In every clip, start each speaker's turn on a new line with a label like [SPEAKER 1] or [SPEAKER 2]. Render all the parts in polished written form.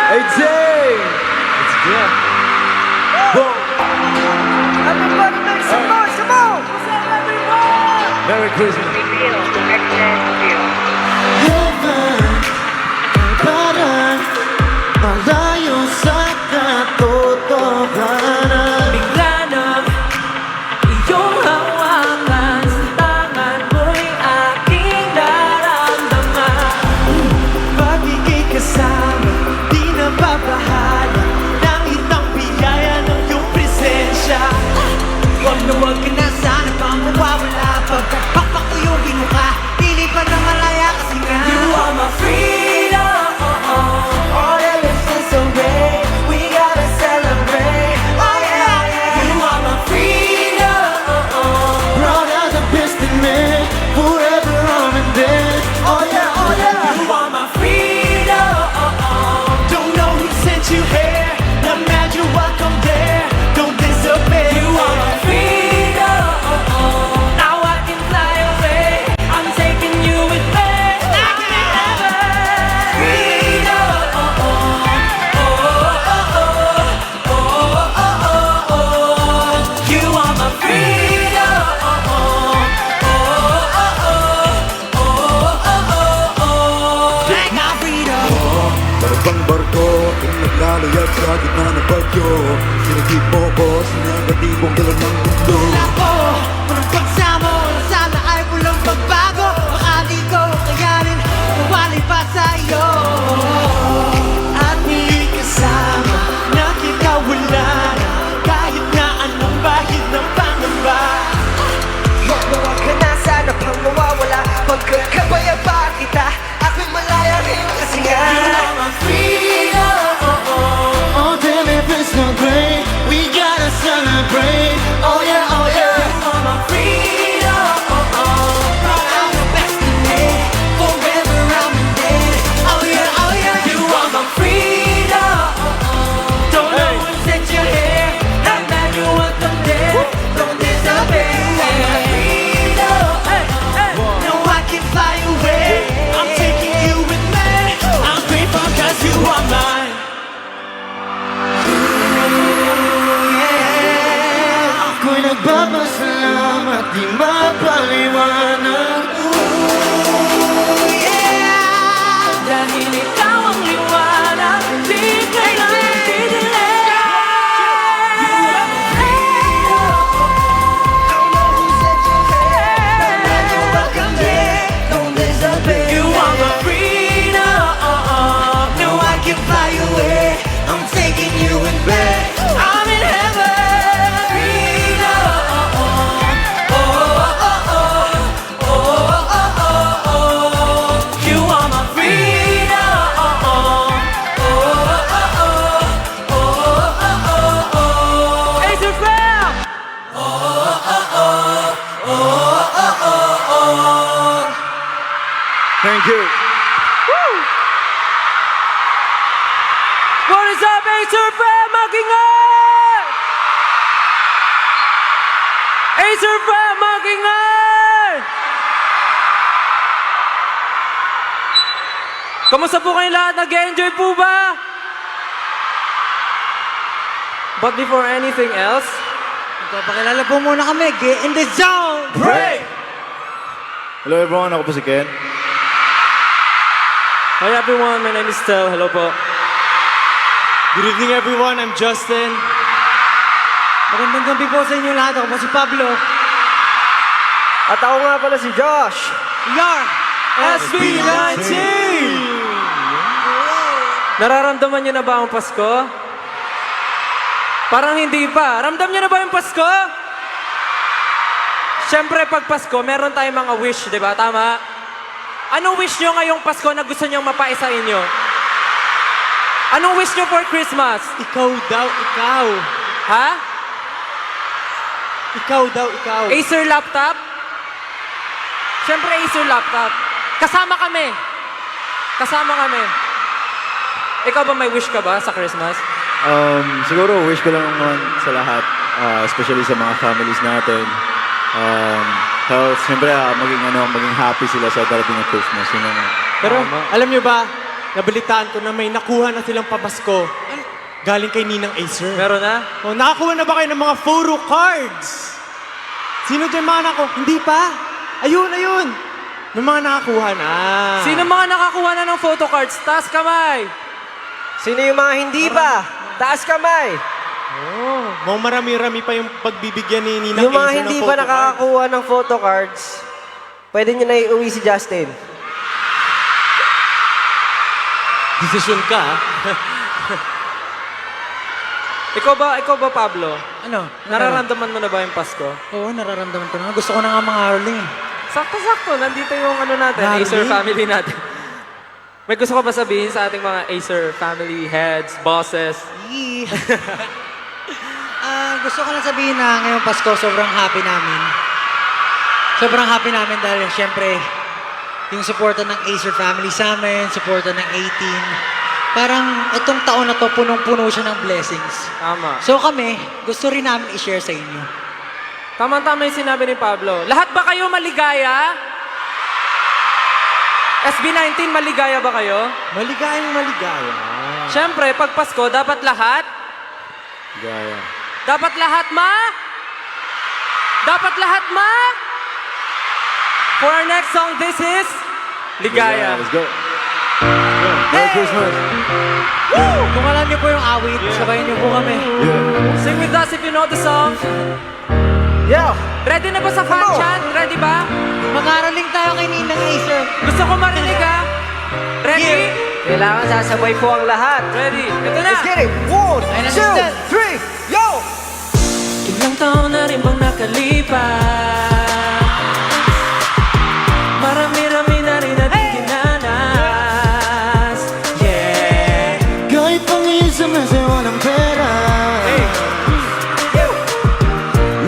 [SPEAKER 1] AJ! Let's go. Boom.
[SPEAKER 2] Everybody make some noise, come on! What's up, everyone?
[SPEAKER 1] Merry Christmas.
[SPEAKER 3] Reveal, excellent reveal.
[SPEAKER 4] Heaven ay parang malayo sa katotohanan.
[SPEAKER 5] Bigla nang iyong hawakan sa tangan mo'y aking nararamdaman.
[SPEAKER 4] Pag ika'y kasama, di na babahala ng itang biyaya ng iyong presensya.
[SPEAKER 5] Huwag na huwag ka na sana pang mawawala. Pagkapak ko yung binuka, hindi pa na malaya kasi nga you are my freedom.
[SPEAKER 4] All that lives is a ray, we gotta celebrate. Oh yeah, yeah.
[SPEAKER 5] You are my freedom.
[SPEAKER 4] Proud as a best in me, forever arm and dead. Oh yeah, oh yeah.
[SPEAKER 5] You are my freedom.
[SPEAKER 4] Don't know who sent you here, not mad you're welcome there. Don't disobey.
[SPEAKER 5] You are my freedom. Now I can fly away. I'm taking you with me. I can never. Freedom. You are my freedom. Like my freedom.
[SPEAKER 6] Parang barko, kung naglalayag sa gitna ng bagyo. Sinagip mo ko sa negatibong dala ng mundo.
[SPEAKER 4] Ako, walang pagsamo, sana ay walang pagbago. Baka di ko kayanin, mawalay pa sa'yo. At muli kasama, nakikawala na. Kahit na anong bahid ng pangamba.
[SPEAKER 2] Huwag na huwag ka na sana pang mawawala. Pagkakabayaba kita, ako'y malaya rin kasi nga.
[SPEAKER 5] You are my freedom.
[SPEAKER 4] Oh, damn, if it's not great, we gotta celebrate. Oh yeah, oh yeah.
[SPEAKER 5] You are my freedom.
[SPEAKER 4] I'm the best in me, forever I'm in dead. Oh yeah, oh yeah.
[SPEAKER 5] You are my freedom. Don't know who sent you here. Not mad you want them dead. Don't disobey.
[SPEAKER 4] No, I can fly away. I'm taking you with me. I'm grateful 'cause you are mine. Yeah. Ako'y nagpapasalamat, di mapaliwanag. Yeah.
[SPEAKER 5] Dahil ikaw ang liwanag, di ka lang didilim. You are my freedom.
[SPEAKER 4] No, I can fly away. I'm taking you with me.
[SPEAKER 5] I'm in heaven. Freedom. You are my freedom. Acer Fam!
[SPEAKER 1] Thank you.
[SPEAKER 5] What is up, Acer Fam? Magingay! Acer Fam, magingay! Kamusta po kayong lahat? Nag-enjoy po ba? But before anything else,
[SPEAKER 4] Papakilala po muna kami. Get in the zone.
[SPEAKER 5] pray!
[SPEAKER 1] Hello everyone, ako po si Ken.
[SPEAKER 5] Hi everyone, my name is Tel. Hello po.
[SPEAKER 4] Good evening everyone. I'm Justin. Magandang gabi po sa inyo lahat. Ako po si Pablo.
[SPEAKER 2] At ako nga pala si Josh.
[SPEAKER 4] Yar!
[SPEAKER 5] SB19! Nararamdaman niyo na ba ang Pasko? Parang hindi pa. Ramdam niyo na ba yung Pasko? Siyempre, pag Pasko, meron tayong mga wish, di ba? Tama? Anong wish niyo ngayong Pasko na gusto niyong mapaisa inyo? Anong wish niyo for Christmas?
[SPEAKER 4] Ikaw daw, ikaw.
[SPEAKER 5] Ha?
[SPEAKER 4] Ikaw daw, ikaw.
[SPEAKER 5] Acer laptop? Siyempre, Acer laptop. Kasama kami. Kasama kami. Ikaw ba may wish ka ba sa Christmas?
[SPEAKER 1] Siguro wish ko lang naman sa lahat, especially sa mga families natin. Health, siyempre maging happy sila sa darating na Christmas. Yun ang,
[SPEAKER 4] Pero alam nyo ba,
[SPEAKER 7] nabalitaan ko na may nakuha na silang pamasko. Galing kay Ninang Acer.
[SPEAKER 5] Meron na?
[SPEAKER 7] Oh, nakakuha na ba kayo ng mga photo cards? Sino dyan mga Hindi pa. Ayun. May mga nakakuha na.
[SPEAKER 5] Sino mga nakakuha na ng photo cards? Taas kamay!
[SPEAKER 2] Sino yung mga hindi pa? Taas kamay!
[SPEAKER 7] Oh, marami-rami pa yung pagbibigyan ni Ninang
[SPEAKER 2] Yung mga
[SPEAKER 7] Acer
[SPEAKER 2] hindi
[SPEAKER 7] ng
[SPEAKER 2] pa
[SPEAKER 7] photo
[SPEAKER 2] nakakakuha ng photo cards, pwede nyo na iuwi si Justin.
[SPEAKER 7] Desisyon ka, ha?
[SPEAKER 5] Ikaw ba, Pablo?
[SPEAKER 1] Ano?
[SPEAKER 5] Nararamdaman mo na ba yung Pasko?
[SPEAKER 1] Oo, nararamdaman ko na. Gusto ko na nga mga Arling.
[SPEAKER 5] Sakto-sakto, nandito yung ano natin,
[SPEAKER 1] Harley?
[SPEAKER 5] Acer family natin. May gusto ko ba sabihin sa ating mga Acer family heads, bosses?
[SPEAKER 4] Gusto ko lang sabihin na ngayong Pasko, sobrang happy namin. Sobrang happy namin dahil syempre, yung suporta ng Acer family sa amin, suporta ng 18. Parang itong taon na to, punong-puno siya ng blessings.
[SPEAKER 5] Tama.
[SPEAKER 4] So kami, gusto rin namin i-share sa inyo.
[SPEAKER 5] Tama-tama yung sinabi ni Pablo. Lahat ba kayo maligaya? SB19, maligaya ba kayo?
[SPEAKER 7] Maligayang maligaya.
[SPEAKER 5] Siyempre, pag Pasko, dapat lahat?
[SPEAKER 1] Gaya.
[SPEAKER 5] Dapat lahat Dapat lahat For our next song, this is Ligaya.
[SPEAKER 1] Let's go. Merry Christmas.
[SPEAKER 4] Kung alam niyo po yung awit, sabayin niyo po kami.
[SPEAKER 5] Sing with us if you know the song.
[SPEAKER 2] Yo!
[SPEAKER 5] Ready na ba sa fan chant? Ready ba?
[SPEAKER 4] Mag-araling tayo kay Ninang Acer.
[SPEAKER 5] Gusto ko marinig ha. Ready?
[SPEAKER 2] Kailangan sasabay po ang lahat.
[SPEAKER 5] Ready. Ito na.
[SPEAKER 2] Let's get it! 1,
[SPEAKER 4] Ayun na,
[SPEAKER 2] 2,
[SPEAKER 4] Justin.
[SPEAKER 2] 3, yo!
[SPEAKER 5] Ilang taon na rin bang nakalipas? Marami-rami na rin natin kinanas. Yeah.
[SPEAKER 6] Kahit pang-iisang nasa walang pera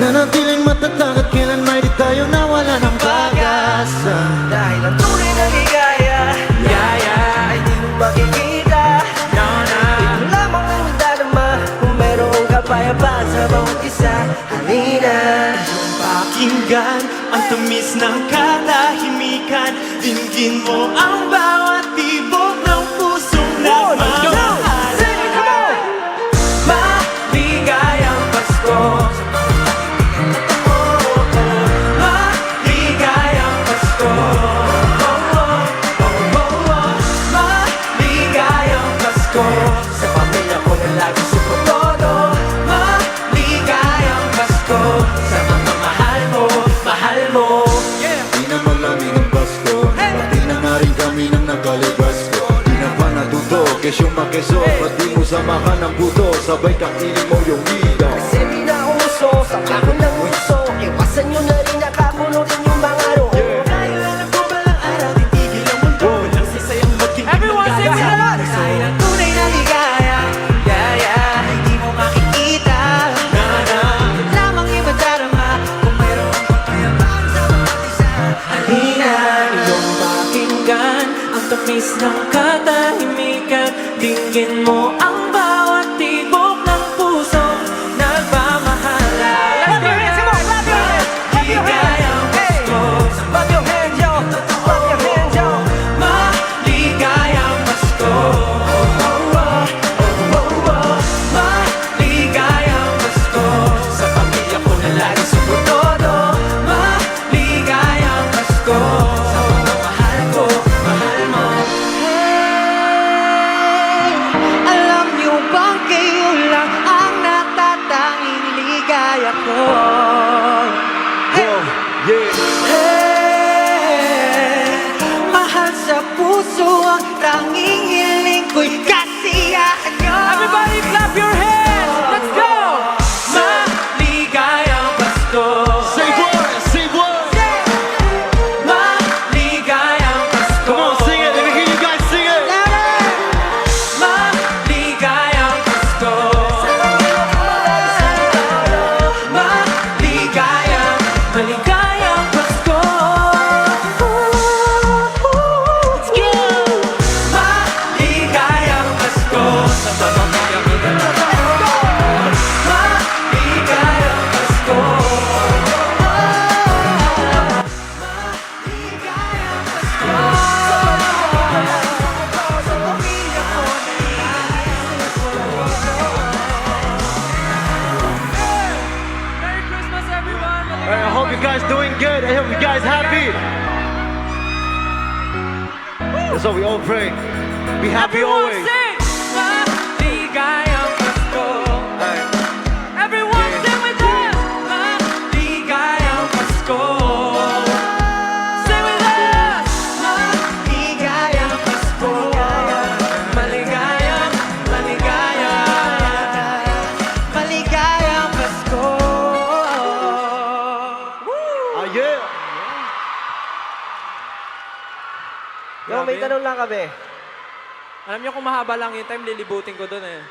[SPEAKER 6] Nanatiling matatag at kailan may di tayo nawala ng pag-asa
[SPEAKER 2] Dahil ang tunay na ligaya ay di mo makikita. Ito lamang ang nagdarama kung mayroong kapayapaan sa bawat isa. Halina!
[SPEAKER 7] Pakinggan ang tamis ng katahimikan. Dinggin mo ang bawat tibok ng pusong nagmamahal.
[SPEAKER 5] Maligayang Pasko. Maligayang Pasko. Maligayang Pasko. Sa pamilya ko na lagi suportado. Maligayang Pasko. Sa mga mahal mo.
[SPEAKER 6] Di na malamig ang Pasko Pati na nga rin kami nang nagalibas ko Di na pa natuto, kesyo makeso Ba't di mo samahan ng buto Sabay kainin mo yung ligaw
[SPEAKER 2] Kasi di na uso sa kako ng uso. Iwasan nyo na rin nakapunutin yung mga roon.
[SPEAKER 7] Dahil alam ko balang araw titigil ang mundo Walang sisayang maging
[SPEAKER 5] Everyone sing with us!
[SPEAKER 4] Dahil ang tunay na ligaya, ay di mo makikita. Lamang ibadarama kung mayroong kapayapaan sa bawat isa.
[SPEAKER 5] Halina, iyong pakinggan ang tamis ng katahimikan. Dinggin mo ang bawat tibok ng puso nagmamahalan. Let's go! Ligayang Pasko.
[SPEAKER 2] Clap your hands, yo! Clap your hands, yo!
[SPEAKER 5] Maligayang Pasko. Maligayang Pasko. Sa pamilya ko na lagi suportado. Maligayang Pasko. Sa mga mahal mo.
[SPEAKER 4] Hey, alam niyo bang kayo lang ang natatanging ligaya ko? Hey, mahal sa puso ang tanging hiling ko'y kasiyahan niyo.
[SPEAKER 5] Everybody clap your hands! Let's go! Maligayang Pasko.
[SPEAKER 6] Say what?
[SPEAKER 5] Maligayang Pasko.
[SPEAKER 6] Come on, sing it, let me hear you guys sing it
[SPEAKER 5] Maligayang Pasko. Maligayang Pasko. Let's go! Maligayang Pasko.
[SPEAKER 6] That's all we all pray. Be happy
[SPEAKER 5] Everyone
[SPEAKER 6] always.
[SPEAKER 5] sing! Maligayang Pasko. Everyone sing with us! Maligayang Pasko. Sing with us!
[SPEAKER 2] Maligayang Pasko.
[SPEAKER 5] Maligayang, maligayang.
[SPEAKER 2] Maligayang Pasko.
[SPEAKER 6] Ah, yeah.
[SPEAKER 2] Yo, may
[SPEAKER 5] Grabe.
[SPEAKER 2] tanong lang kami.
[SPEAKER 5] Alam niyo kung mahaba lang yung time, lilibutin ko doon eh.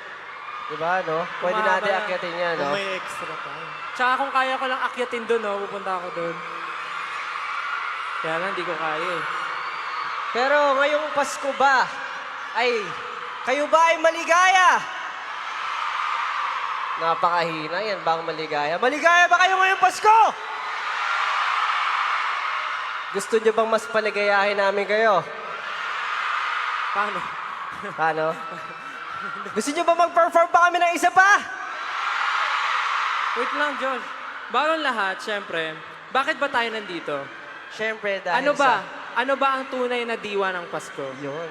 [SPEAKER 2] Diba, no? Pwede
[SPEAKER 5] Mahaba
[SPEAKER 2] natin
[SPEAKER 5] na.
[SPEAKER 2] akyatin yan, no?
[SPEAKER 7] Kung may extra time.
[SPEAKER 5] Tsaka kung kaya ko lang akyatin doon, no, pupunta ako doon. Kaya lang, hindi ko kaya eh.
[SPEAKER 2] Pero ngayong Pasko ba, kayo ba ay maligaya? Napakahina yan bang maligaya? Maligaya ba kayo ngayong Pasko? Gusto nyo bang mas paligayahin namin kayo?
[SPEAKER 5] Paano?
[SPEAKER 2] Paano? Gusto nyo ba mag-perform pa kami ng isa pa?
[SPEAKER 5] Wait lang, Josh. Bago ang lahat, syempre, bakit ba tayo nandito?
[SPEAKER 2] Siyempre dahil
[SPEAKER 5] Ano ba ang tunay na diwa ng Pasko?
[SPEAKER 2] Yun.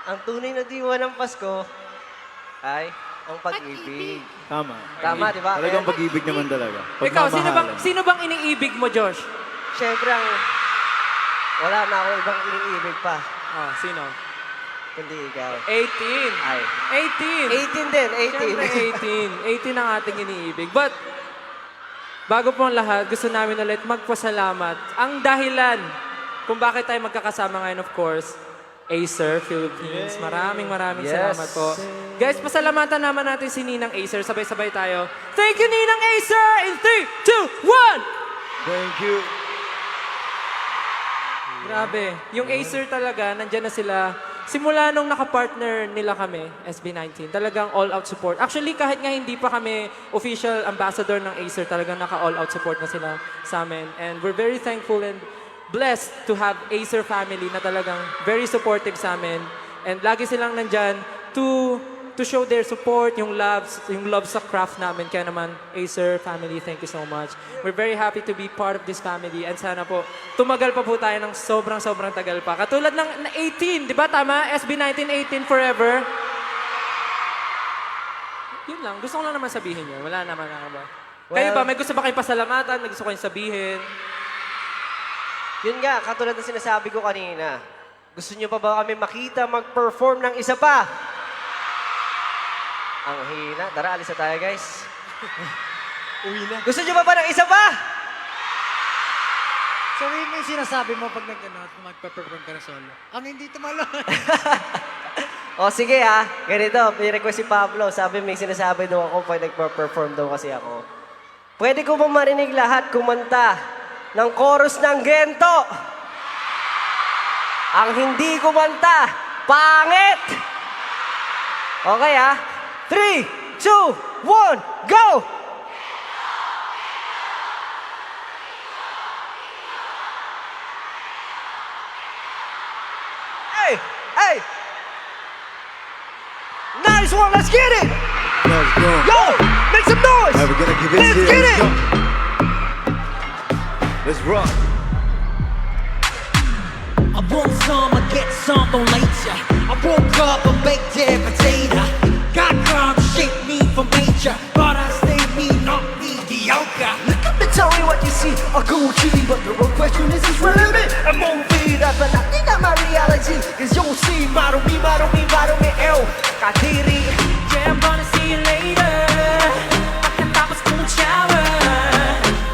[SPEAKER 2] Ang tunay na diwa ng Pasko ay ang pag-ibig.
[SPEAKER 1] Tama.
[SPEAKER 2] Tama, di ba?
[SPEAKER 1] Talagang
[SPEAKER 2] Kaya-
[SPEAKER 1] pag-ibig naman talaga.
[SPEAKER 5] Ikaw,
[SPEAKER 1] Pagmamahalan.
[SPEAKER 5] sino bang iniibig mo, Josh?
[SPEAKER 2] Siyempre wala na ako ibang iniibig pa,
[SPEAKER 5] Oh, sino?
[SPEAKER 2] kundi ikaw.
[SPEAKER 5] 18.
[SPEAKER 2] Ay.
[SPEAKER 5] 18.
[SPEAKER 2] 18 din, 18.
[SPEAKER 5] Siyempre 18. 18 ang ating iniibig. But, bago po ang lahat, gusto namin ulit magpasalamat. Ang dahilan kung bakit tayo magkakasama ngayon, of course, Acer Philippines. Maraming
[SPEAKER 2] Yes.
[SPEAKER 5] salamat po. Guys, pasalamatan naman natin si Ninang Acer. Sabay-sabay tayo. Thank you, Ninang Acer! In 3, 2, 1!
[SPEAKER 6] Thank you.
[SPEAKER 5] Grabe. Yung Acer talaga, nandyan na sila. Simula nung nakapartner nila kami, SB19, talagang all-out support. Actually, kahit nga hindi pa kami official ambassador ng Acer, talagang naka-all-out support na sila sa amin. And we're very thankful and blessed to have Acer family na talagang very supportive sa amin. And lagi silang nandyan to show their support, yung love sa craft namin. Kaya naman, Acer family, thank you so much. We're very happy to be part of this family. And sana po, tumagal pa po tayo ng sobrang tagal pa. Katulad ng 18, di ba tama? SB19, 18 forever. Yun lang. Gusto ko lang naman sabihin yun. Wala naman ako ba? Kayo ba? May gusto ba kayong pasalamatan? May gusto kayong sabihin?
[SPEAKER 2] Yun nga, katulad ng sinasabi ko kanina. Gusto nyo pa ba kami makita mag-perform ng isa pa? Ang hina. Tara, alis na tayo, guys.
[SPEAKER 7] Uwi na.
[SPEAKER 2] Gusto nyo ba ng isa pa?
[SPEAKER 4] So, yun yung sinasabi mo pag magpa-perform ka na solo. Ang hindi tumalo.
[SPEAKER 2] O sige ha, ganito, may request si Pablo. Sabi may sinasabi daw ako pag nagpa-perform daw kasi ako. Pwede ko bang marinig lahat kumanta ng chorus ng Gento? Ang hindi kumanta, pangit! Okay ha? 3, 2, 1, go! Hey! Hey! Nice one, let's get it!
[SPEAKER 6] Let's go.
[SPEAKER 2] Yo! Make some noise!
[SPEAKER 6] Now we're gonna give it
[SPEAKER 2] Let's
[SPEAKER 6] to you.
[SPEAKER 2] get it!
[SPEAKER 6] Go. Let's rock.
[SPEAKER 4] I want some, I get some, don't late ya. I woke up a baked potato. God come shape me from nature, but I stay me, not mediocre.
[SPEAKER 2] Look at me, tell me what you see. A Gucci, but the real question is really a movie that's not my reality. Cause you'll see, model me, ew. Kadiri.
[SPEAKER 5] Yeah, I'm gonna see you later. Pagkatapos ko mag-shower,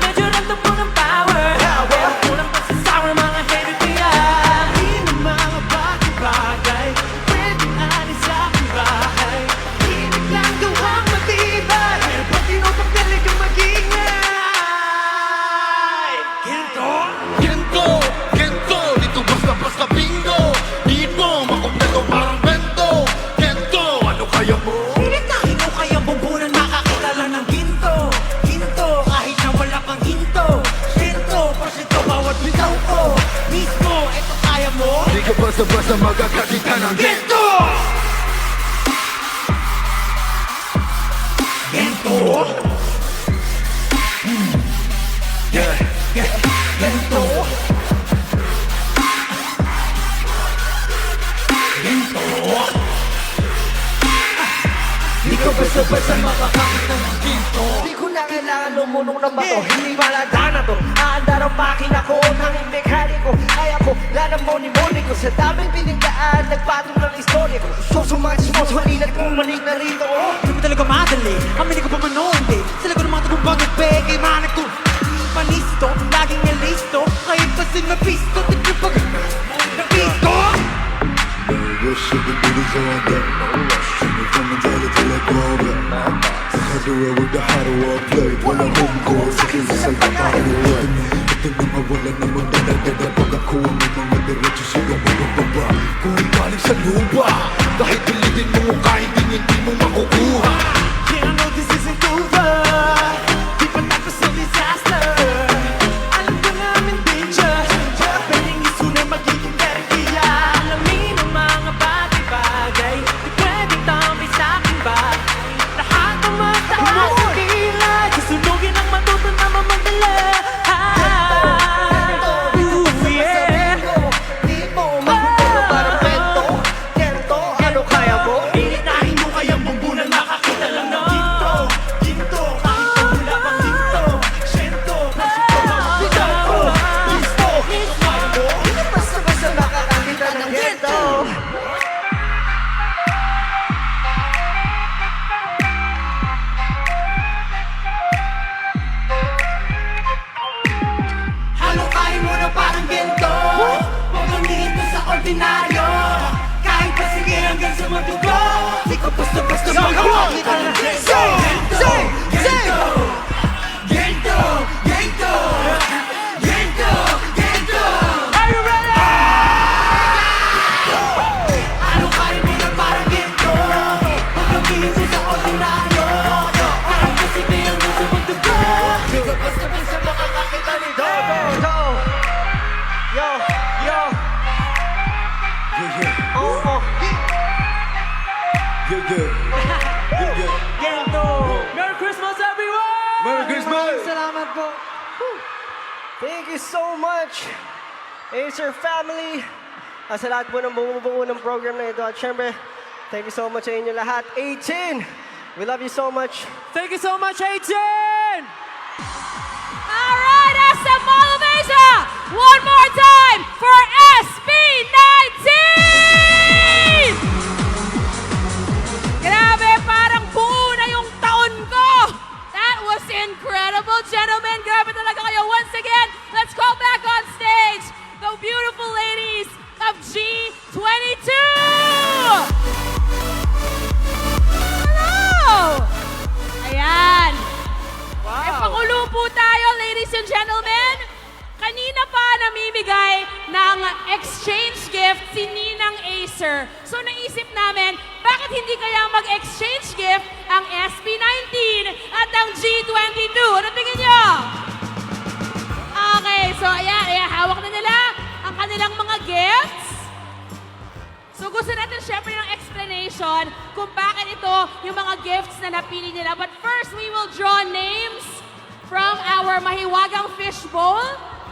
[SPEAKER 5] medyo ramdam ko ng power. Pero kulang pa sa sour, mga heavy kaya.
[SPEAKER 4] Di na mga bagay-bagay, pwede alis sa aking bahay. Ibig lang gawang matibay, pero pag tinutanggal kang mag-ingay. Gento!
[SPEAKER 8] Gento, gento, dito basta bingo. Di mo makumpleto parang bento. Gento, ano kaya mo?
[SPEAKER 4] Pilit na hino kayang bumbunan, makakita lang ng ginto. Ginto, kahit na wala pang hinto. Gento, porsyento bawat bitaw ko. Mismo, eto kaya mo?
[SPEAKER 6] Di ka basta-basta magkakakita ng
[SPEAKER 4] Gento! Gento! Gento!
[SPEAKER 2] Basta makakakita ng ginto. Di ko na kailangan lumunong ng bato. Hindi maladana to. Aandar ang makina ko, nanging mekaniko. Ay ako, lanang moni-moni ko. Sa daming binigdaan, nagpatong ng istorya ko. So much mo, halina't kumanig na rito.
[SPEAKER 7] Hindi mo talaga madali, kami di ko pa manood eh. Sila ko naman itong pag-ibig, kay manag ko. Panisto, laging nalisto. Kahit kasi mapisto, tignan pag napisto.
[SPEAKER 6] Rush of the booties on deck. Singing from the dollar till I call back. I do it with the how to walk play. Wala home court, sa kisa sa kapatid. Ito na mawala na magdadagdaga. Pag ako ang may mga diretso siya mababa. Kung galing sa lupa, kahit pilipin mo, kahit hindi mo makukuha.
[SPEAKER 7] Yeah, I know this isn't over. Di pa tapos ang disaster. Alam ko na I'm in danger. Pwedeng isunay magiging guarantee. Alamin ang mga bagay-bagay. Di pwedeng tambay sa aking bagay. Lahat ng mataas sa tila. Susunugin ang matuto na mamagdala. Ooh, yeah.
[SPEAKER 2] Di mo makukuha parang bento. Kento, ano kaya mo?
[SPEAKER 7] Pinitahin mo kayang bumbunan. Makakita lang ng ginto. Ginto, kahit kung wala pang ginto. Syento,
[SPEAKER 2] Listo! Kaya mo? Basta makakakita ng gento.
[SPEAKER 7] halukain mo na parang ginto. Huwag kang dito sa ordinaryo. Kahit pa sige hanggang sa madugo. Di ko basta-basta makakakita ng ginto. Ginto, ginto, ginto, ginto, ginto, ginto. Are you ready? Halukain mo na parang ginto. Huwag kang dito sa ordinaryo. Kahit pa sige hanggang sa madugo. Di ko basta-basta makakakita ng ginto.
[SPEAKER 2] Yo!
[SPEAKER 6] Yeah, yeah,
[SPEAKER 2] Oh.
[SPEAKER 6] yeah, yeah.
[SPEAKER 7] Gento! Merry Christmas, everyone!
[SPEAKER 6] Merry Christmas!
[SPEAKER 7] Salamat po!
[SPEAKER 2] Thank you so much, Acer family. Sa lahat po ng bumubuo ng program na ito. At syempre, thank you so much sa inyo lahat. 18! We love you so much.
[SPEAKER 5] Thank you so much, 18!
[SPEAKER 9] All right, SM Mall of Asia, one more time for SB19! Grabe, parang buo na yung taon ko. That was incredible, gentlemen. Grabe talaga kayo. Once again, let's call back on stage the beautiful ladies of G22. Hello! Ayan. E pakulo po tayo, ladies and gentlemen. Kanina pa namimigay ng exchange gift si Ninang Acer. So naisip namin, bakit hindi kaya mag-exchange gift ang SB19 at ang G22? Ano tingin nyo? Okay, so ayan, hawak na nila ang kanilang mga gifts. So gusto natin syempre ng explanation kung bakit ito yung mga gifts na napili nila. But first, we will draw names from our mahiwagang fishbowl.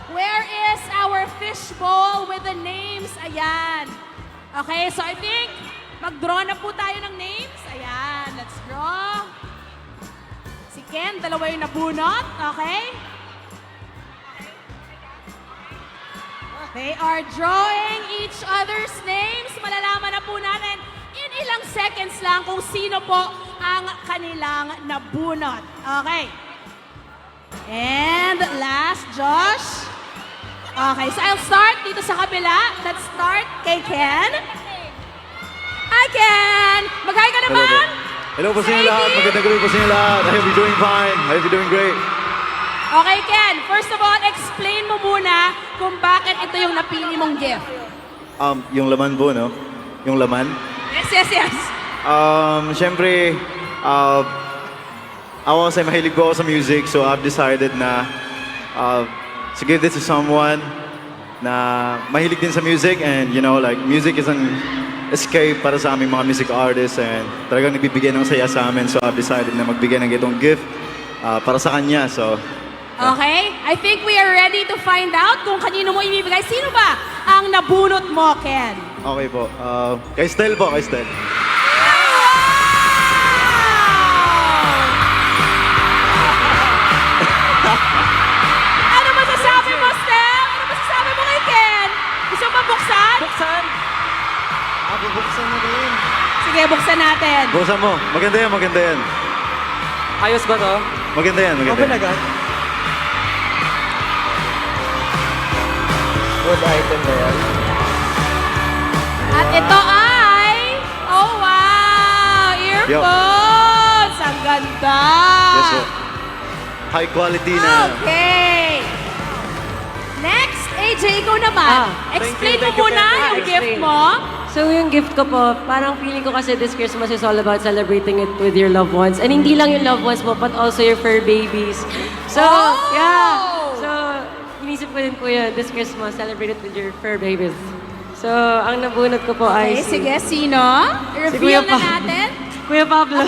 [SPEAKER 9] Where is our fishbowl with the names? Ayan. Okay, so I think mag-draw na po tayo ng names. Ayan, let's draw. Si Ken, dalawa yung nabunot. Okay? They are drawing each other's names. Malalaman na po natin in ilang seconds lang kung sino po ang kanilang nabunot. Okay. And last, Josh. Okay, so I'll start dito sa kabila. Let's start kay Ken. Hi, Ken! Mag-hi ka naman!
[SPEAKER 1] Hello po sa inyo lahat. Magandang gabi po sa inyo lahat. I hope you're doing fine. I hope you're doing great.
[SPEAKER 9] Okay, Ken. First of all, explain mo muna kung bakit ito yung napili mong gift.
[SPEAKER 1] Yung laman po, no? Yung laman.
[SPEAKER 9] Yes.
[SPEAKER 1] Siyempre, ako kasi mahilig po ako sa music, so I've decided na to give this to someone na mahilig din sa music, and you know, like, music is an escape para sa aming mga music artists, and talagang nagbibigay ng saya sa amin, so I've decided na magbigay ng itong gift para sa kanya, so...
[SPEAKER 9] Okay, I think we are ready to find out kung kanino mo ibibigay. Sino ba ang nabunot mo, Ken?
[SPEAKER 1] Okay po, kay Stel po, kay Stel.
[SPEAKER 9] Wow! Sige, buksan natin.
[SPEAKER 1] Buksan mo. Maganda yan, maganda yan.
[SPEAKER 5] Ayos ba to?
[SPEAKER 1] Maganda yan, maganda
[SPEAKER 4] Open
[SPEAKER 1] yan.
[SPEAKER 4] agad.
[SPEAKER 2] Good item na yan.
[SPEAKER 9] At ito ay... Oh, wow! Earphones! Ang ganda!
[SPEAKER 1] Yes, po. High quality na.
[SPEAKER 9] Okay! Next, AJ, ikaw naman. Explain mo muna yung gift mo.
[SPEAKER 10] So yung gift ko po, parang feeling ko kasi this Christmas is all about celebrating it with your loved ones. And hindi lang yung loved ones mo, but also your fur babies. So,
[SPEAKER 9] Oh!
[SPEAKER 10] yeah. So, inisip ko din po yun, this Christmas, celebrate it with your fur babies. So, ang nabunot ko po
[SPEAKER 9] Okay,
[SPEAKER 10] ay
[SPEAKER 9] sige, sino?
[SPEAKER 10] si
[SPEAKER 9] Reveal na
[SPEAKER 10] Kuya
[SPEAKER 9] natin.
[SPEAKER 10] Kuya Pablo.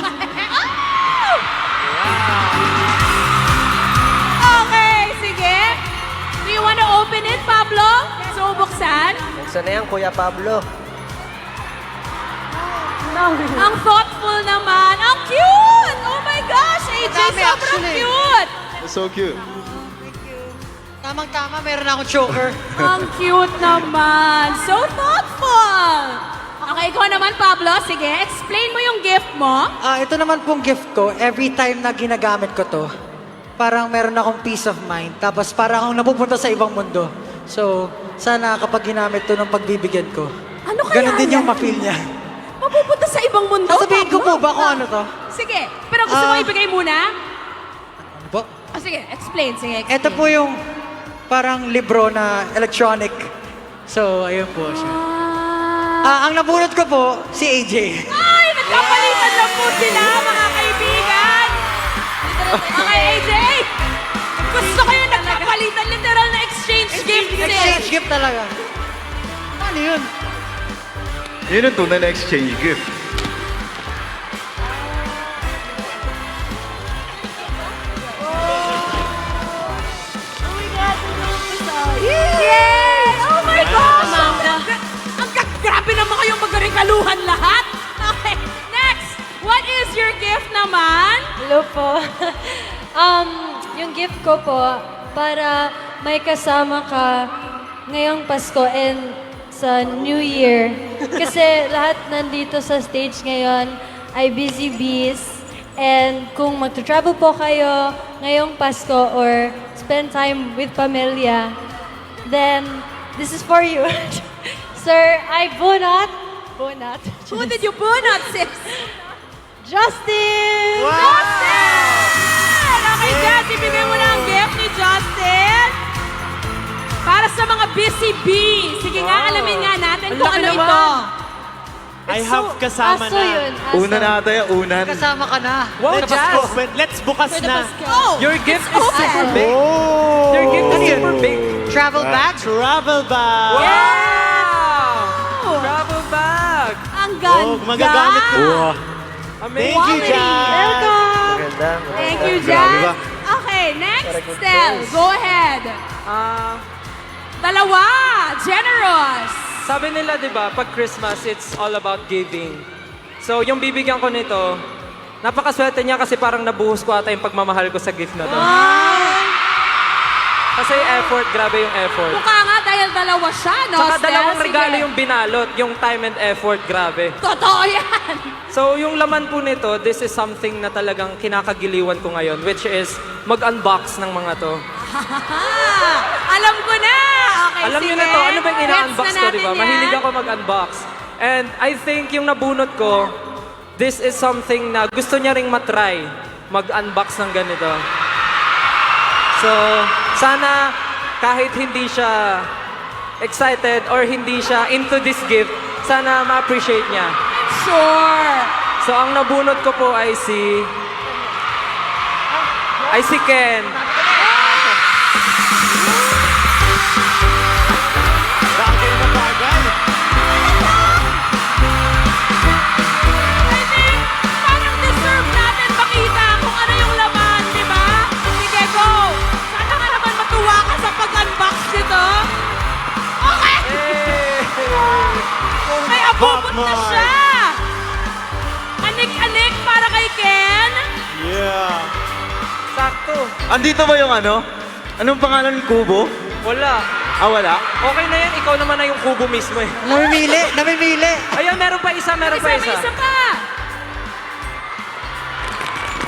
[SPEAKER 9] Okay, sige. Do you wanna open it, Pablo? So, buksan.
[SPEAKER 2] Buksan na yan, Kuya Pablo.
[SPEAKER 9] Ang thoughtful naman. Ang cute! Oh my gosh, AJ,
[SPEAKER 4] Dami,
[SPEAKER 9] sobrang
[SPEAKER 4] actually.
[SPEAKER 9] cute!
[SPEAKER 1] It's so cute.
[SPEAKER 4] Tamang-tama, meron akong choker.
[SPEAKER 9] Ang cute naman. So thoughtful. Okay, ikaw naman, Pablo. Sige, explain mo yung gift mo.
[SPEAKER 4] Ito naman pong gift ko, every time na ginagamit ko to, parang meron akong peace of mind. Tapos parang akong napupunta sa ibang mundo. So, sana kapag ginamit to ng pagbibigyan ko,
[SPEAKER 9] Ano kaya
[SPEAKER 4] ganun din
[SPEAKER 9] yan?
[SPEAKER 4] yung ma-feel niya.
[SPEAKER 9] Mapupunta sa ibang mundo,
[SPEAKER 4] Sasabihin ko
[SPEAKER 9] Pablo?
[SPEAKER 4] po ba kung ano to?
[SPEAKER 9] Sige, pero gusto mo
[SPEAKER 4] Ah.
[SPEAKER 9] ibigay muna?
[SPEAKER 4] Ano po?
[SPEAKER 9] Sige, explain. Sige, explain.
[SPEAKER 4] Ito po yung parang libro na electronic. So, ayun po siya. Ang nabunot ko po, si AJ.
[SPEAKER 9] Ay, nagkapalitan lang po sila, mga kaibigan. Okay, AJ. Gusto ko yung nagkapalitan. Literal na exchange gift.
[SPEAKER 4] Exchange gift talaga. Ano yun?
[SPEAKER 1] Yun ang tunay na exchange gift.
[SPEAKER 9] Yay! Oh my gosh! Grabe naman kayong magkarikaluhan lahat. Okay, next. What is your gift naman?
[SPEAKER 10] Hello po. Yung gift ko po, para may kasama ka ngayong Pasko and sa New Year. Kasi lahat nandito sa stage ngayon ay busy bees. And kung magta-travel po kayo ngayong Pasko or spend time with pamilya, then this is for you. Sir, I bunot.
[SPEAKER 9] Who did you bunot, sis?
[SPEAKER 10] Justin!
[SPEAKER 9] Justin! Okay, Jazz, ibigay mo na ang gift ni Justin. Para sa mga busy bees. Sige nga, alamin nga natin kung ano ito.
[SPEAKER 7] I have kasama
[SPEAKER 10] Aso
[SPEAKER 7] na.
[SPEAKER 10] yun, aso.
[SPEAKER 1] Una na ata yan, unan.
[SPEAKER 4] Kasama ka na.
[SPEAKER 5] Wow, Jazz!
[SPEAKER 7] Let's bukas na.
[SPEAKER 9] Oh!
[SPEAKER 5] Your gift is
[SPEAKER 9] open.
[SPEAKER 5] super big.
[SPEAKER 7] Oh!
[SPEAKER 5] Your gift is super big.
[SPEAKER 4] Travel bag?
[SPEAKER 7] Travel bag.
[SPEAKER 5] Wow! Travel bag!
[SPEAKER 9] Ang ganda.
[SPEAKER 7] Oh, magagamit ko.
[SPEAKER 1] Wow.
[SPEAKER 5] Amazing!
[SPEAKER 7] Thank you, Jazz.
[SPEAKER 2] Maganda.
[SPEAKER 9] Thank you,
[SPEAKER 1] Grabe
[SPEAKER 9] Jazz.
[SPEAKER 1] ba?
[SPEAKER 9] Okay, next, Stel. Go ahead. Dalawa. Generous.
[SPEAKER 5] Sabi nila, di ba, pag Christmas, it's all about giving. So, yung bibigyan ko nito, napakaswerte niya kasi parang nabuhos ko ata yung pagmamahal ko sa gift na to. Kasi effort, grabe yung effort.
[SPEAKER 9] Mukha nga dahil dalawa siya, no,
[SPEAKER 5] Saka
[SPEAKER 9] Stel?
[SPEAKER 5] dalawang
[SPEAKER 9] Sige.
[SPEAKER 5] regalo yung binalot, yung time and effort, grabe.
[SPEAKER 9] Totoo yan.
[SPEAKER 5] So, yung laman po nito, this is something na talagang kinakagiliwan ko ngayon, which is mag-unbox ng mga to.
[SPEAKER 9] Alam ko na. Okay,
[SPEAKER 5] Alam niyo
[SPEAKER 9] sige.
[SPEAKER 5] na to, ano ba yung ina-unbox
[SPEAKER 9] Gets na
[SPEAKER 5] ko, di ba?
[SPEAKER 9] natin
[SPEAKER 5] Mahilig
[SPEAKER 9] yan.
[SPEAKER 5] ako mag-unbox. And I think yung nabunot ko, this is something na gusto niya ring matry, mag-unbox ng ganito. So, sana kahit hindi siya excited or hindi siya into this gift, sana ma-appreciate niya.
[SPEAKER 9] Sure.
[SPEAKER 5] So, ang nabunot ko po ay si Ken.
[SPEAKER 7] Bagay na bagay.
[SPEAKER 9] I think parang deserve natin makita kung ano yung laman, di ba? Sige, go. Sana nga naman matuwa ka sa pag-unbox nito. Okay. May abubot na siya. Anik-anik para kay Ken.
[SPEAKER 7] Yeah.
[SPEAKER 5] Sakto.
[SPEAKER 1] Andito ba yung ano? Anong pangalan ng kubo?
[SPEAKER 5] Wala.
[SPEAKER 2] Wala?
[SPEAKER 5] Okay na yan, ikaw naman na yung kubo mismo eh.
[SPEAKER 2] Namimili!
[SPEAKER 5] Ayun, meron pa isa, meron pa
[SPEAKER 9] May
[SPEAKER 5] isa.
[SPEAKER 9] isa pa!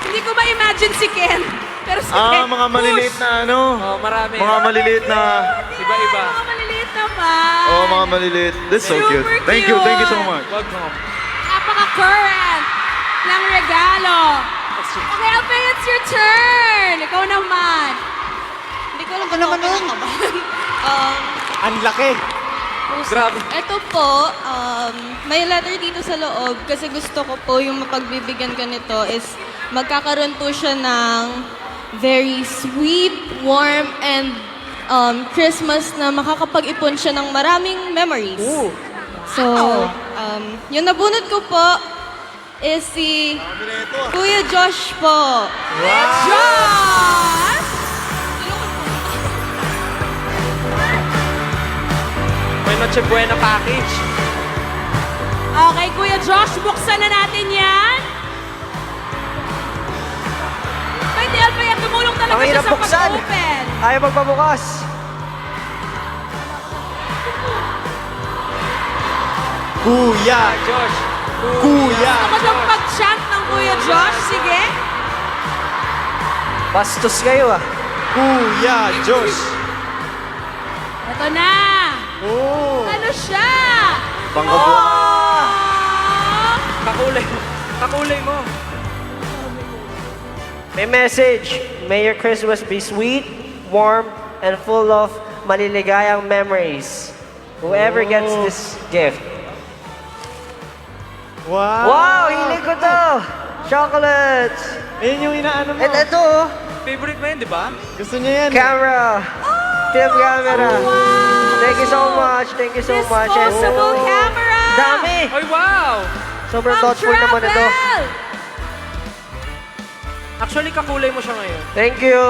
[SPEAKER 9] Hindi ko ma-imagine si Ken. Pero si Ken,
[SPEAKER 1] Mga maliliit na ano.
[SPEAKER 5] Oh, marami.
[SPEAKER 1] Mga maliliit na...
[SPEAKER 5] Iba-iba.
[SPEAKER 9] Mga maliliit naman.
[SPEAKER 1] Oh, mga maliliit. This is so cute.
[SPEAKER 9] Super
[SPEAKER 1] Thank you so much.
[SPEAKER 5] Welcome.
[SPEAKER 9] Napaka-current ng regalo. Okay, Alfie, it's your turn. Ikaw naman.
[SPEAKER 4] Hindi ko alam kung naman nun.
[SPEAKER 2] Ang laki!
[SPEAKER 5] Grabe.
[SPEAKER 11] Ito po, may letter dito sa loob kasi gusto ko po yung mapagbibigyan ko nito is magkakaroon po siya ng very sweet, warm, and Christmas na makakapag-ipon siya ng maraming memories. So, yung nabunot ko po is si Kuya Josh po.
[SPEAKER 9] Josh!
[SPEAKER 5] May Noche Buena package.
[SPEAKER 9] Okay, Kuya Josh, buksan na natin yan. Pwede, Alfie, tumulong talaga
[SPEAKER 2] Ang
[SPEAKER 9] siya
[SPEAKER 2] hirap
[SPEAKER 9] sa
[SPEAKER 2] buksan.
[SPEAKER 9] pag-open.
[SPEAKER 2] Ayaw magpabukas. Kuya!
[SPEAKER 5] Josh.
[SPEAKER 2] Kuya!
[SPEAKER 9] Ako daw pag-chant ng Kuya Josh, sige.
[SPEAKER 2] Bastos kayo ah. Kuya Josh!
[SPEAKER 9] Ito na.
[SPEAKER 2] Oh!
[SPEAKER 9] Ano siya?
[SPEAKER 2] Ah!
[SPEAKER 5] Kakulay. Kakulay mo.
[SPEAKER 2] May message. May your Christmas be sweet, warm, and full of maliligayang memories. Whoever gets this gift. Wow! Hilig ko to! Chocolates!
[SPEAKER 7] Ayun yung inaano mo.
[SPEAKER 2] And ito oh,
[SPEAKER 5] Favorite mo yun, di ba?
[SPEAKER 7] Gusto niya yan.
[SPEAKER 2] camera! Film camera! Thank you so much! Thank you so much! And-
[SPEAKER 9] Disposable camera.
[SPEAKER 2] Dami!
[SPEAKER 5] Ay, wow!
[SPEAKER 2] Sobrang
[SPEAKER 9] From
[SPEAKER 2] thoughtful naman ito.
[SPEAKER 9] Travel.
[SPEAKER 5] Actually, kakulay mo siya ngayon.
[SPEAKER 2] Thank you!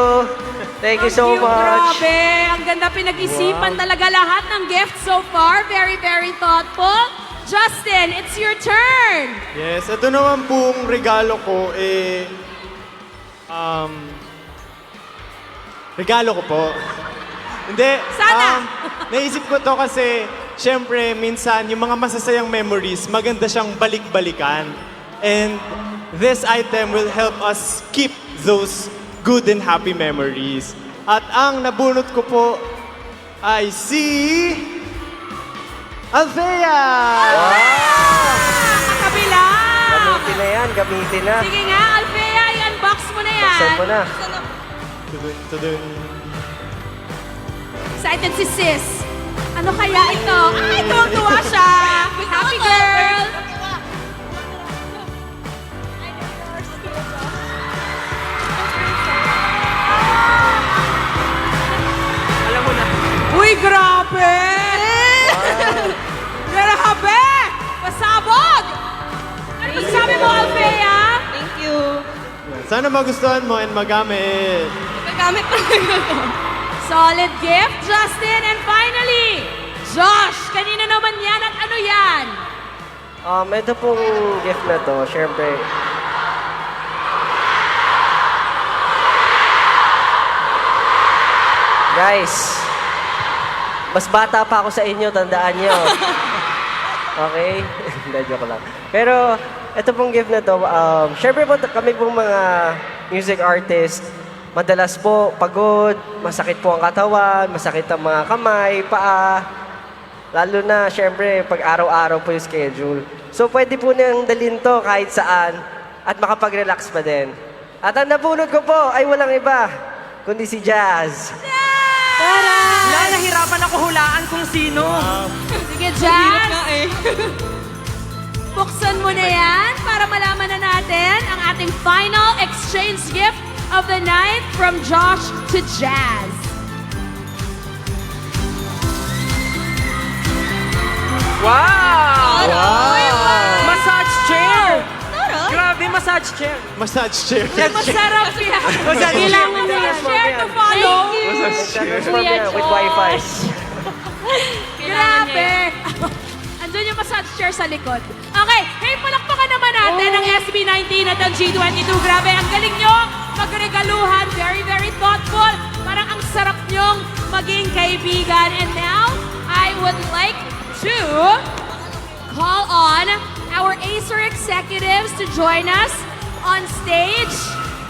[SPEAKER 2] Thank you so
[SPEAKER 9] Cute,
[SPEAKER 2] much!
[SPEAKER 9] Grabe. Ang ganda pinag-isipan talaga lahat ng gifts so far. Very, very thoughtful. Justin, it's your turn.
[SPEAKER 7] Yes, ito naman pong regalo ko regalo ko po. Hindi.
[SPEAKER 9] Sana.
[SPEAKER 7] Naisip ko to kasi, syempre, minsan, yung mga masasayang memories, maganda siyang balik-balikan. And this item will help us keep those good and happy memories. At ang nabunot ko po ay si... Althea!
[SPEAKER 9] Kakabila.
[SPEAKER 2] Gamitin na yan, gamitin na.
[SPEAKER 9] Sige nga, Alfea, i-unbox mo na yan.
[SPEAKER 2] Buksan mo na.
[SPEAKER 7] Tudun.
[SPEAKER 9] Excited si sis. Ano kaya ito? Ay, tuwang-tuwa siya. Happy girl.
[SPEAKER 5] Alam mo na.
[SPEAKER 9] Uy, grabe! Grabe! Pasabog! Ano sabi mo, Alfea?
[SPEAKER 11] Thank you.
[SPEAKER 7] Sana magustuhan mo and magamit.
[SPEAKER 11] Nagamit pa ito.
[SPEAKER 9] Solid gift, Justin. And finally, Josh, kanina naman yan at ano yan?
[SPEAKER 2] Ito pong gift na to, syempre. Guys, mas bata pa ako sa inyo, tandaan nyo. Okay? Hindi, joke lang. Pero, ito pong gift na to, syempre po kami pong mga music artist, madalas po pagod, masakit po ang katawan, masakit ang mga kamay, paa. Lalo na, syempre, pag araw-araw po yung schedule. So, pwede po niyang dalhin to kahit saan at makapag-relax pa din. At ang nabunot ko po ay walang iba, kundi si Jazz.
[SPEAKER 5] Nahirapan ako hulaan kung sino.
[SPEAKER 9] Sige, Jazz. Buksan mo na yan para malaman na natin ang ating final exchange gift of the night from Josh to Jazz.
[SPEAKER 5] Wow!
[SPEAKER 9] Wow!
[SPEAKER 5] Massage chair! Grabe, massage chair.
[SPEAKER 7] Massage chair.
[SPEAKER 9] Masarap yan. Kailangan mo yung share to follow.
[SPEAKER 2] Transform yan with Wi-Fi.
[SPEAKER 9] Grabe. Andun yung massage chair sa likod. Okay, hey, palakpakan naman natin ang SB19 at ang G22. Grabe, ang galing nyo. Magregaluhan. Very, very thoughtful. Parang ang sarap nyong maging kaibigan. And now, I would like to call on our Acer executives to join us on stage.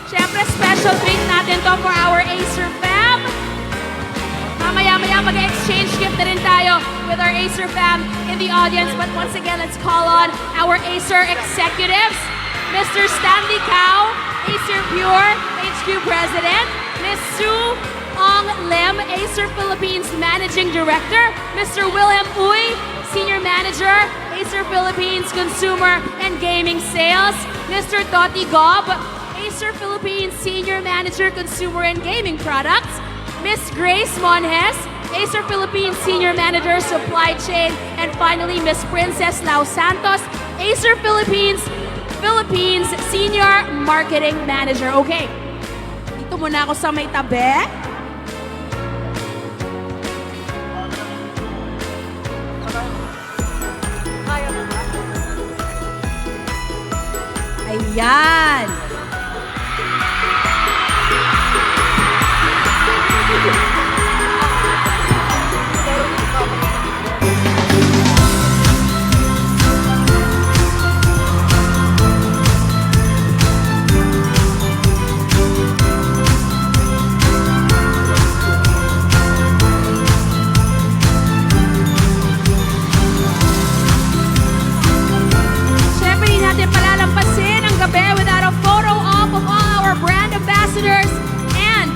[SPEAKER 9] Siyempre, special treat natin to for our Acer fam. Mamaya-maya mag-exchange gift na rin tayo with our Acer fam in the audience. But once again, let's call on our Acer executives. Mr. Stanley Cao, Acer Pure HQ President. Ms. Sue Ong Lim, Acer Philippines Managing Director. Mr. Wilhelm Uy, Senior Manager, Acer Philippines Consumer and Gaming Sales. Mr. Toti Gob, Acer Philippines Senior Manager, Consumer and Gaming Products. Miss Grace Monjes, Acer Philippines Senior Manager, Supply Chain. And finally, Miss Princess Lau Santos, Acer Philippines Senior Marketing Manager. Okay, dito muna ako sa may tabi. Ayan. Siyempre, hindi natin palalampasin ang gabi without a photo op of all our brand ambassadors and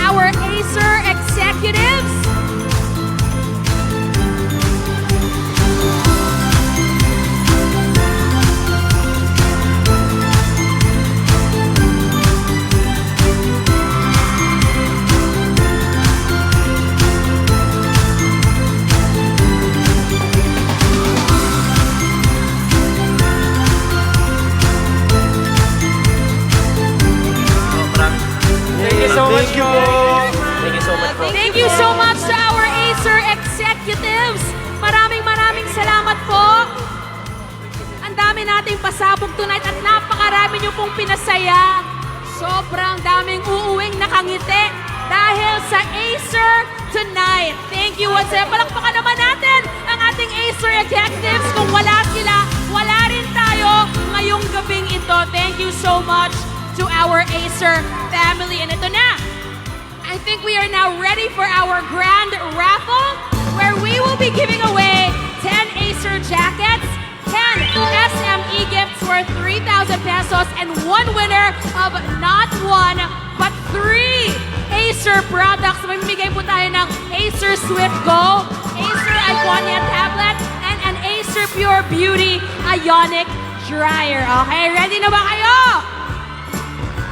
[SPEAKER 9] our Acer executives. Thank you so much to our Acer executives. Maraming salamat po. Ang dami nating pasabog tonight at napakarami niyo pong pinasaya. Sobrang daming uuwing nakangiti dahil sa Acer tonight. Thank you once again. Palakpakan naman natin ang ating Acer executives. Kung wala sila, wala rin tayo ngayong gabing ito. Thank you so much to our Acer family. And ito na. I think we are now ready for our grand raffle where we will be giving away 10 Acer jackets, 10 SME gifts worth 3,000 pesos, and one winner of not one but 3 Acer products. Mamimigay po tayo ng Acer Swift Go, Acer Iconia tablet, and an Acer Pure Beauty Ionic dryer. Okay, ready na ba kayo?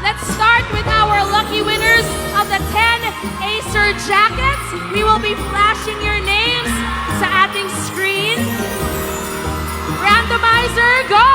[SPEAKER 9] Let's start with our lucky winners of the 10 Acer jackets. We will be flashing your names sa ating screen. Randomizer, go!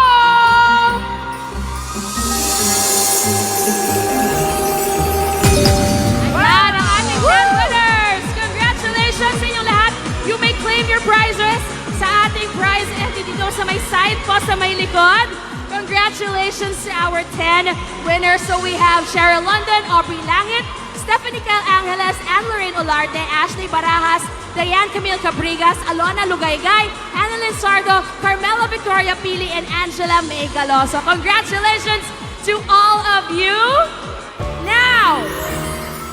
[SPEAKER 9] Ayan ang ating 10 winners! Congratulations sa inyong lahat! You may claim your prizes sa ating prize entity dito sa may side po, sa may likod. Congratulations to our 10 winners. So we have Cheryl London, Aubrey Langit, Stephanie Cal Angeles, Anne Lorraine Olarte, Ashley Barajas, Diane Camille Cabrigas, Alona Lugaygay, Annalyn Sardo, Carmela Victoria Pili, and Angela May Galoso. Congratulations to all of you. Now,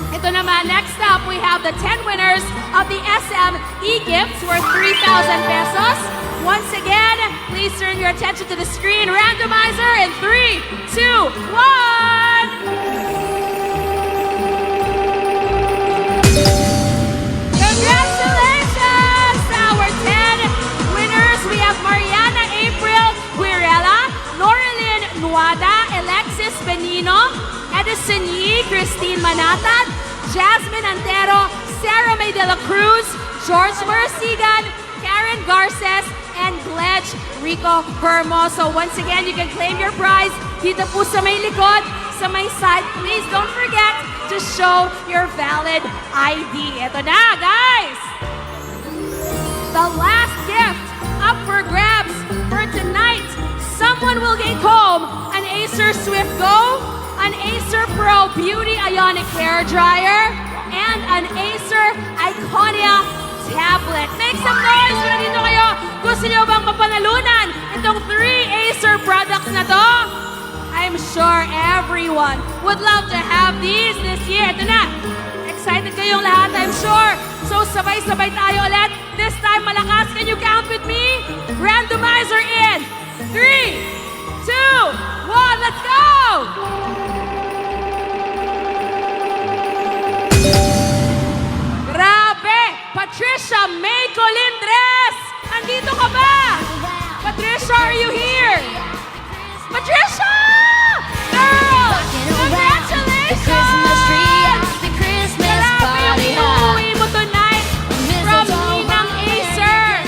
[SPEAKER 9] ito naman, next up, we have the 10 winners of the SM e-gifts worth 3,000 pesos. Once again, please turn your attention to the screen. Randomizer in 3, 2, 1. Congratulations to our 10 winners. We have Mariana April Guirela, Norilyn Nuada, Alexis Benino, Edison Yee, Christine Manatad, Jasmine Antero, Sarah May de la Cruz, George Marasigan, Karen Garces, and Gledge Rico Hermoso. Once again, you can claim your prize dito po sa may likod, sa may side. Please don't forget to show your valid ID. Ito na, guys! The last gift up for grabs for tonight. Someone will take home an Acer Swift Go, an Acer Pro Beauty Ionic Hair Dryer, and and an Acer Iconia tablet. Make some noise kung nandito kayo. Gusto niyo bang mapanalunan itong 3 Acer products na to? I'm sure everyone would love to have these this year. Ito na. Excited kayong lahat, I'm sure. So sabay-sabay tayo ulit. This time malakas. Can you count with me? Randomizer in 3, 2, 1, let's go! Grabe! Patricia May Colindres! Andito ka ba? Patricia, are you here? Patricia! Girl! Congratulations! Grabe yung inuwi mo tonight from Ninang Acer.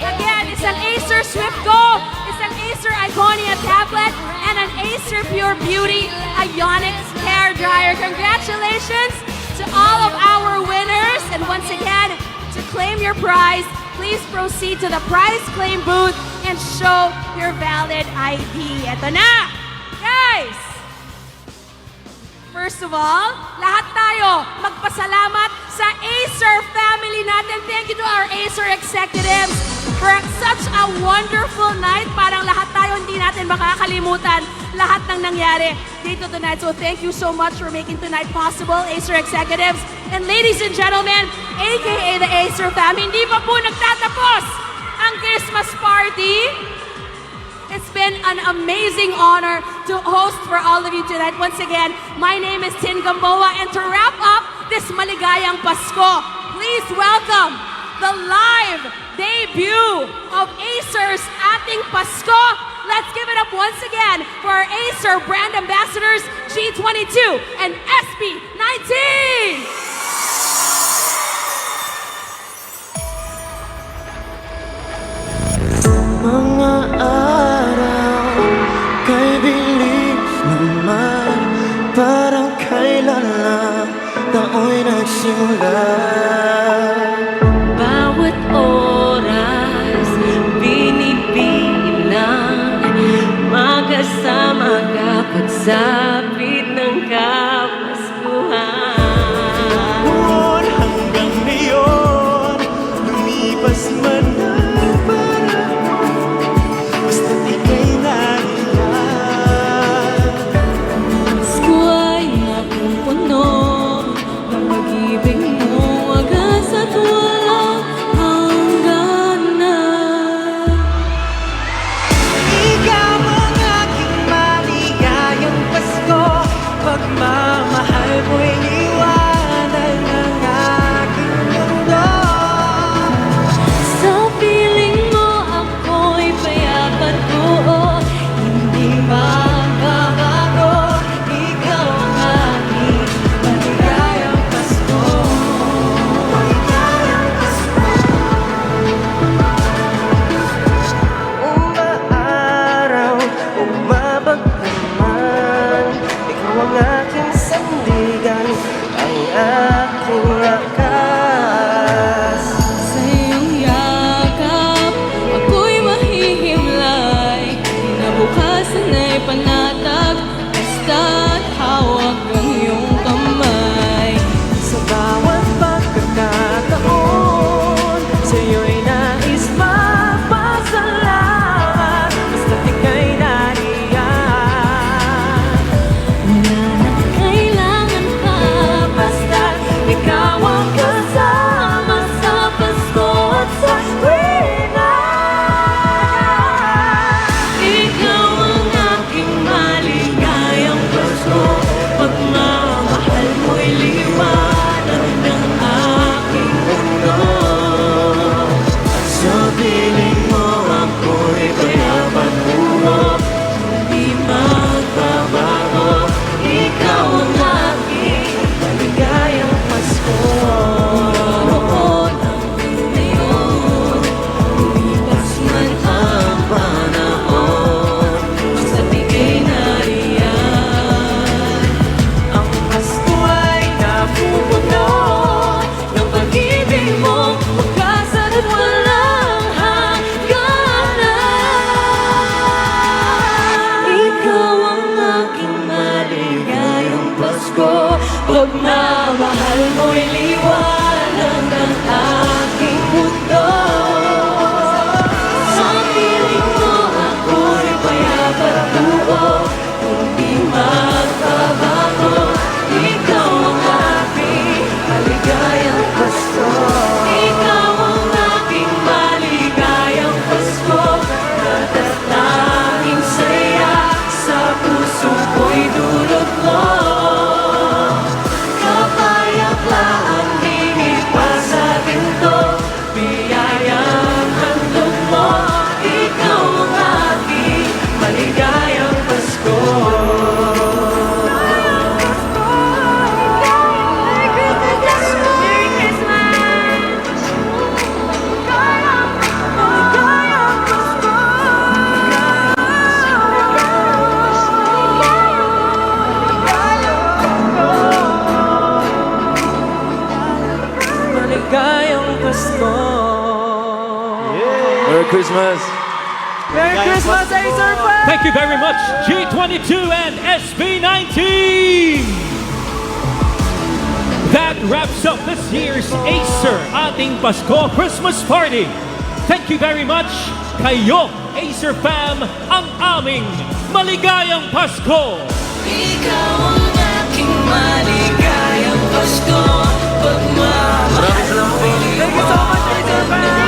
[SPEAKER 9] Again, it's an Acer Swift Go, it's an Acer Iconia tablet, and an Acer Pure Beauty Ionics hair dryer. Congratulations to all of our winners. And once again, to claim your prize, please proceed to the prize claim booth and show your valid ID. Eto na! Guys! First of all, lahat tayo magpasalamat sa Acer family natin. Thank you to our Acer executives for such a wonderful night. Parang lahat tayo hindi natin makakalimutan lahat ng nangyari dito tonight. So thank you so much for making tonight possible, Acer executives. And ladies and gentlemen, aka the Acer family, hindi pa po nagtatapos ang Christmas party. It's been an amazing honor to host for all of you tonight. Once again, my name is Tin Gamboa, and to wrap up this maligayang Pasko, please welcome the live debut of Acer's Ating Pasko. Let's give it up once again for our Acer brand ambassadors, G22 and SB19!
[SPEAKER 2] Mga araw kay bilis naman, parang kailan lang tao'y nagsimula.
[SPEAKER 11] Bawat oras, binibilang, magkasama ka pagsapit ng Kapaskuhan.
[SPEAKER 2] Noon hanggang ngayon, lumipas man ang panahon, basta't ika'y nariyan.
[SPEAKER 11] Pasko ay napupuno ng pag-ibig mo, wagas at walang hangganan.
[SPEAKER 2] Ikaw ang aking maligayang Pasko, pagmamahal mo'y liwanag ng aking mundo.
[SPEAKER 11] Sa piling mo ako'y payapat buo, hindi magbabago. Ikaw ang aking maligayang Pasko. Maligayang Pasko.
[SPEAKER 2] Umaaraw, umabagtaman, ikaw ang aking sandigan, ang aking lakas.
[SPEAKER 11] Sa iyong yakap, ako'y mahihimlay. Kinabukasan ay panatag, basta't hawak ang iyong kamay.
[SPEAKER 2] Sa bawat pagkakataon, sa'yo'y nais magpasalamat, basta't ika'y nariyan.
[SPEAKER 11] Wala nang kailangan pa, basta't ikaw ang kasama sa Pasko at sa tuwina. Ikaw ang
[SPEAKER 1] Christmas.
[SPEAKER 5] Merry Christmas, Acer fans!
[SPEAKER 12] Thank you very much, G22 and SB19! That wraps up this year's Acer Ating Pasko Christmas Party. Thank you very much, kayo, Acer fam, ang aming maligayang Pasko!
[SPEAKER 2] Ikaw ang aking maligayang Pasko. Pagmamahal mo.
[SPEAKER 5] Thank you so much, Acer fans!